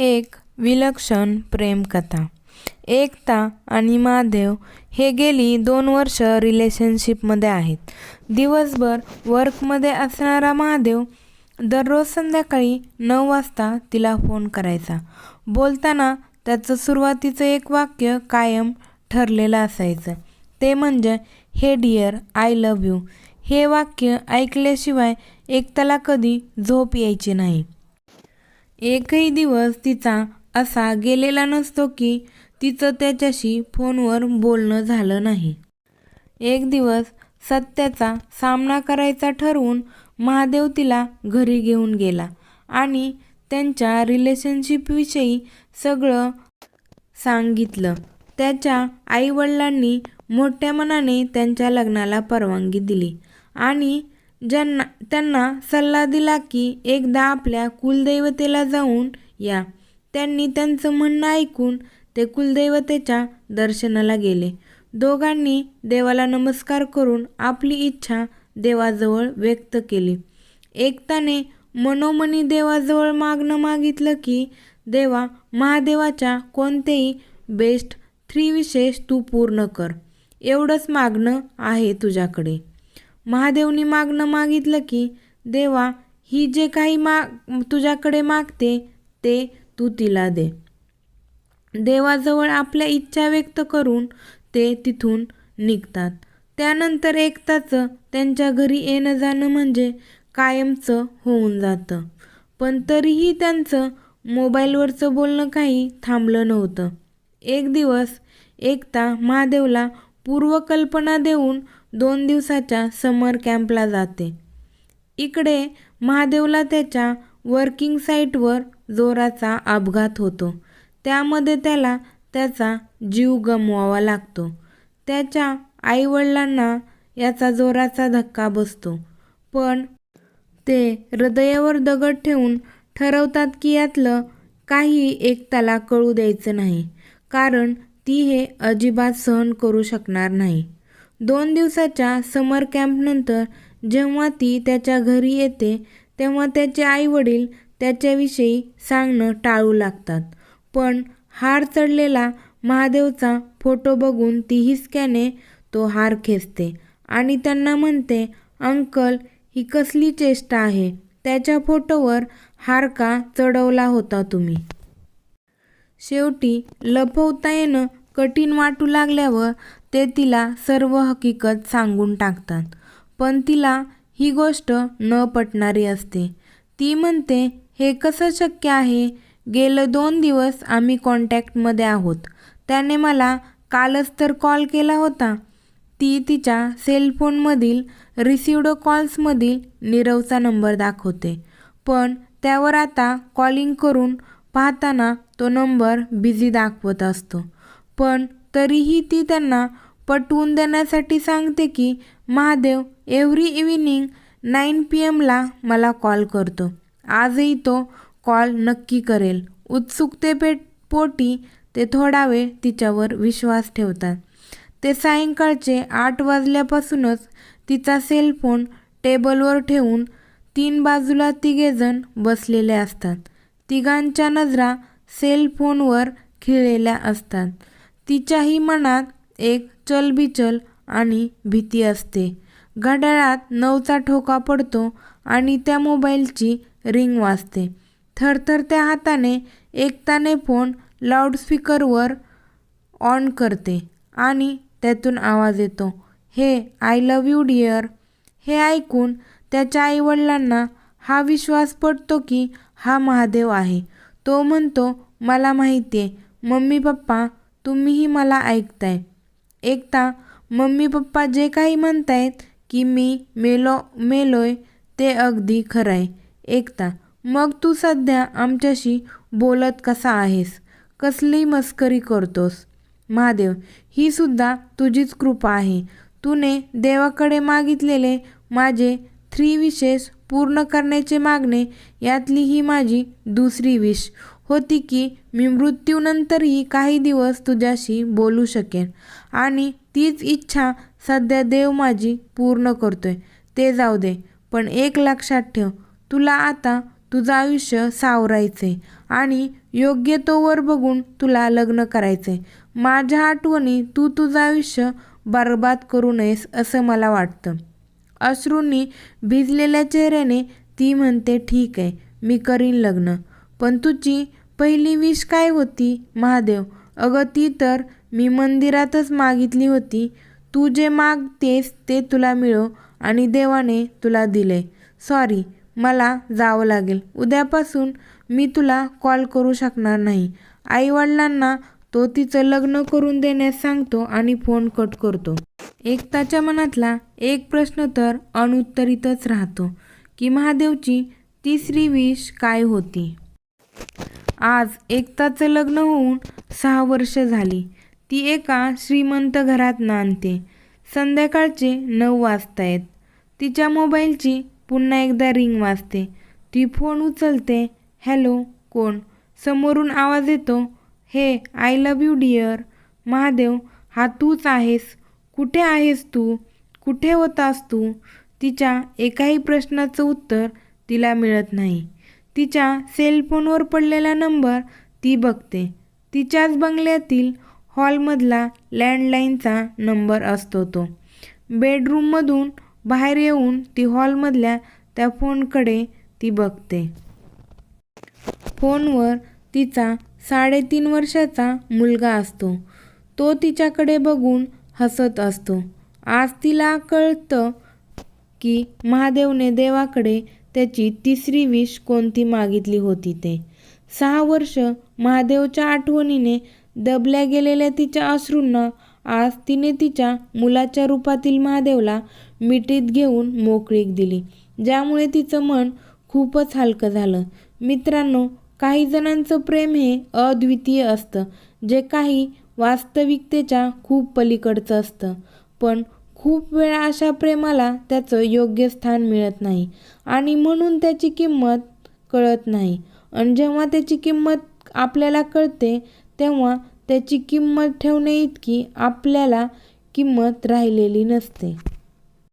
एक विलक्षण प्रेमकथा. एकता आणि महादेव हे गेली 2 वर्ष रिलेशनशिपमध्ये आहेत. दिवसभर वर्कमध्ये असणारा महादेव दररोज संध्याकाळी 9 वाजता तिला फोन करायचा. बोलताना त्याचं सुरुवातीचं एक वाक्य कायम ठरलेलं असायचं, ते म्हणजे हे डिअर, आय लव्ह यू. हे वाक्य ऐकल्याशिवाय एकताला कधी झोप यायची नाही. एकही दिवस तिचा असा गेलेला नसतो की तिचं त्याच्याशी फोनवर बोलणं झालं नाही. एक दिवस सत्याचा सामना करायचा ठरवून महादेव तिला घरी घेऊन गेला आणि त्यांच्या रिलेशनशिपविषयी सगळं सांगितलं. त्याच्या आईवडिलांनी मोठ्या मनाने त्यांच्या लग्नाला परवानगी दिली आणि त्यांना सल्ला दिला की एकदा आपल्या कुलदैवतेला जाऊन या. त्यांनी त्यांचं म्हणणं ऐकून ते कुलदैवतेच्या दर्शनाला गेले. दोघांनी देवाला नमस्कार करून आपली इच्छा देवाजवळ व्यक्त केली. एकताने मनोमनी देवाजवळ मागणं मागितलं की देवा, महादेवाच्या कोणतेही बेस्ट 3 विशेष तू पूर्ण कर. एवढंच मागणं आहे तुझ्याकडे. महादेवनी मागणं मागितलं की देवा, ही जे काही तुझ्याकडे मागते ते तू तिला दे. देवाजवळ आपल्या इच्छा व्यक्त करून ते तिथून निघतात. त्यानंतर एकताचं त्यांच्या घरी येणं जाणं म्हणजे कायमचं होऊन जातं. पण तरीही त्यांचं मोबाईलवरचं बोलणं काही थांबलं नव्हतं. एक दिवस एकता महादेवला पूर्वकल्पना देऊन 2 दिवसाच्या समर कॅम्पला जाते. इकडे महादेवला त्याच्या वर्किंग साईटवर जोराचा अपघात होतो. त्यामध्ये त्याला त्याचा जीव गमवावा लागतो. त्याच्या आईवडिलांना याचा जोराचा धक्का बसतो, पण ते हृदयावर दगड ठेवून ठरवतात की यातलं काही एकताला कळू द्यायचं नाही, कारण ती हे अजिबात सहन करू शकणार नाही. 2 दिवसाच्या समर कॅम्पनंतर जेव्हा ती त्याच्या घरी येते तेव्हा त्याचे आईवडील त्याच्याविषयी सांगणं टाळू लागतात. पण हार चढलेला महादेवचा फोटो बघून ती हिसक्याने तो हार खेचते आणि त्यांना म्हणते, अंकल, ही कसली चेष्टा आहे? त्याच्या फोटोवर हार का चढवला होता तुम्ही? शेवटी लपवता येणं कठीण वाटू लागल्यावर ते तिला सर्व हकीकत सांगून टाकतात. पण तिला ही गोष्ट न पटणारी असते. ती म्हणते, हे कसं शक्य आहे? गेलं 2 दिवस आम्ही कॉन्टॅक्टमध्ये आहोत. त्याने मला कालच तर कॉल केला होता. ती तिच्या सेलफोनमधील रिसिव्ड कॉल्समधील नीरवचा नंबर दाखवते, पण त्यावर आता कॉलिंग करून पाहताना तो नंबर बिझी दाखवत असतो. पण तरीही ती त्यांना पटवून देण्यासाठी सांगते की महादेव एव्हरी इव्हिनिंग 9 PM मला कॉल करतो. आजही तो कॉल नक्की करेल. उत्सुकतेपोटी ते थोडा वेळ तिच्यावर विश्वास ठेवतात. ते सायंकाळचे 8 वाजल्यापासूनच तिचा सेलफोन टेबलवर ठेवून 3 बाजूला तिघेजण बसलेले असतात. तिघांच्या नजरा सेलफोनवर खिळलेल्या असतात. तिच्याही मनात एक चलबिचल आणि भीती असते. घड्याळात 9चा ठोका पडतो आणि त्या मोबाईलची रिंग वाजते. थरथरत्या हाताने एकताने फोन लाऊडस्पीकरवर ऑन करते आणि त्यातून आवाज येतो, hey I love you dear. हे ऐकून त्याच्या आईवडिलांना हा विश्वास पटतो की हा महादेव आहे. तो म्हणतो, मला माहिती आहे मम्मी पप्पा, तुम्हीही मला ऐकताय. एकता, मम्मी पप्पा जे काही म्हणतायत की मी मेलोय ते अगदी खरंय. एकता, मग तू सध्या आमच्याशी बोलत कसा आहेस? कसली मस्करी करतोस? महादेव, ही सुद्धा तुझीच कृपा आहे. तूने देवाकडे मागितलेले माझे 3 विशेष पूर्ण करण्याचे मागणे यातली ही माझी दुसरी विश होती की मी मृत्यूनंतरही काही दिवस तुझ्याशी बोलू शकेन, आणि तीच इच्छा सध्या देव माझी पूर्ण करतोय. ते जाऊ दे, पण एक लक्षात ठेव, तुला आता तुझं आयुष्य सावरायचे आणि योग्य तोवर बघून तुला लग्न करायचे. माझ्या आठवणी तू तुझं आयुष्य बर्बाद करू नयेस असं मला वाटतं. अश्रूंनी भिजलेल्या चेहऱ्याने ती म्हणते, ठीक आहे, मी करीन लग्न. पण तुझी पहिली विश काय होती महादेव? अगं ती तर मी मंदिरातच मागितली होती. तू जे मागतेस ते तुला मिळो आणि देवाने तुला दिले. सॉरी, मला जावं लागेल. उद्यापासून मी तुला कॉल करू शकणार नाही. आईवडिलांना तो तिचं लग्न करून देण्यास सांगतो आणि फोन कट करतो. एकताच्या मनातला एक प्रश्न तर अनुत्तरितच राहतो की महादेवची तिसरी विश काय होती. आज एकताचं लग्न होऊन 6 वर्ष झाली. ती एका श्रीमंत घरात नांदते. संध्याकाळचे 9 वाजतायत. तिच्या मोबाईलची पुन्हा एकदा रिंग वाजते. ती फोन उचलते. हॅलो, कोण? समोरून आवाज येतो, hey I love you dear. Mahadev, हा तूच आहेस? कुठे आहेस तू? कुठे होतास तू? तिच्या एकाही प्रश्नाचं उत्तर तिला मिळत नाही. तिच्या सेलफोनवर पडलेला नंबर ती बघते. तिच्याच बंगल्यातील हॉलमधला लँडलाईनचा नंबर असतो तो. बेडरूममधून बाहेर येऊन ती हॉलमधल्या त्या फोनकडे ती बघते. फोनवर तिचा 3.5 वर्षाचा मुलगा असतो. तो तिच्याकडे बघून हसत असतो. आज तिला कळतं की महादेवने देवाकडे त्याची तिसरी विश कोणती मागितली होती ते. 6 वर्ष महादेवच्या आठवणीने दबल्या गेलेल्या तिच्या अश्रूंना आज तिने तिच्या मुलाच्या रूपातील महादेवला मिठीत घेऊन मोकळीक दिली, ज्यामुळे तिचं मन खूपच हलकं झालं. मित्रांनो, काही जणांचं प्रेम हे अद्वितीय असतं, जे काही वास्तविकतेच्या खूप पलीकडचं असतं. पण खूप वेळा अशा प्रेमाला त्याचं योग्य स्थान मिळत नाही आणि म्हणून त्याची किंमत कळत नाही. आणि जेव्हा त्याची किंमत आपल्याला कळते तेव्हा त्याची किंमत ठेवण्याइतकी आपल्याला किंमत राहिलेली नसते.